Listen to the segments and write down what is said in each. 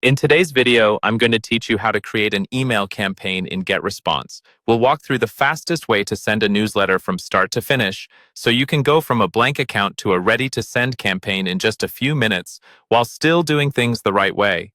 In today's video, I'm going to teach you how to create an email campaign in Getresponse. We'll walk through the fastest way to send a newsletter from start to finish, so you can go from a blank account to a ready-to-send campaign in just a few minutes while still doing things the right way.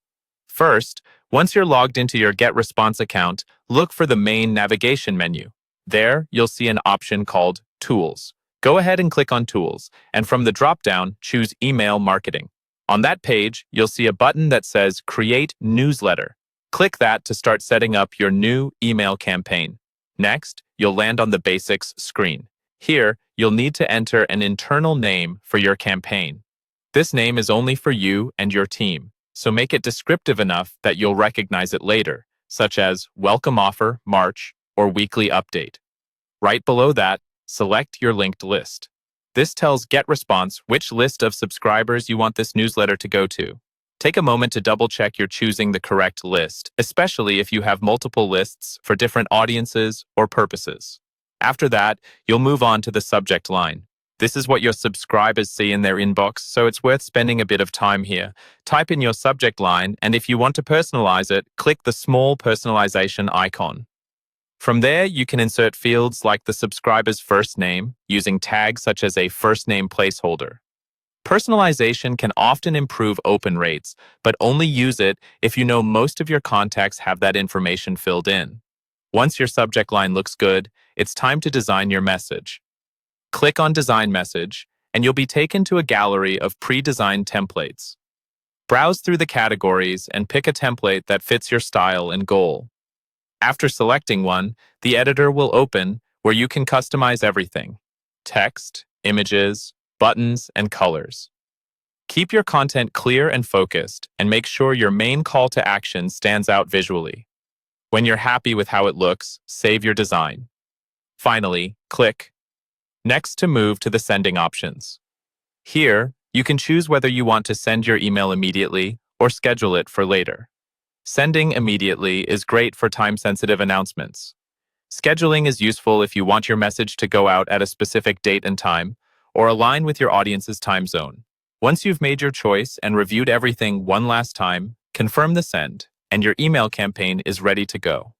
First, once you're logged into your Getresponse account, look for the main navigation menu. There, you'll see an option called Tools. Go ahead and click on Tools, and from the drop-down, choose Email Marketing. On that page, you'll see a button that says Create Newsletter. Click that to start setting up your new email campaign. Next, you'll land on the Basics screen. Here, you'll need to enter an internal name for your campaign. This name is only for you and your team, so make it descriptive enough that you'll recognize it later, such as Welcome Offer, March, or Weekly Update. Right below that, select your linked list. This tells Getresponse which list of subscribers you want this newsletter to go to. Take a moment to double-check you're choosing the correct list, especially if you have multiple lists for different audiences or purposes. After that, you'll move on to the subject line. This is what your subscribers see in their inbox, so it's worth spending a bit of time here. Type in your subject line, and if you want to personalize it, click the small personalization icon. From there, you can insert fields like the subscriber's first name, using tags such as a first name placeholder. Personalization can often improve open rates, but only use it if you know most of your contacts have that information filled in. Once your subject line looks good, it's time to design your message. Click on Design Message, and you'll be taken to a gallery of pre-designed templates. Browse through the categories and pick a template that fits your style and goal. After selecting one, the editor will open where you can customize everything: text, images, buttons, and colors. Keep your content clear and focused, and make sure your main call to action stands out visually. When you're happy with how it looks, save your design. Finally, click Next to move to the sending options. Here, you can choose whether you want to send your email immediately or schedule it for later. Sending immediately is great for time-sensitive announcements. Scheduling is useful if you want your message to go out at a specific date and time, or align with your audience's time zone. Once you've made your choice and reviewed everything one last time, confirm the send, and your email campaign is ready to go.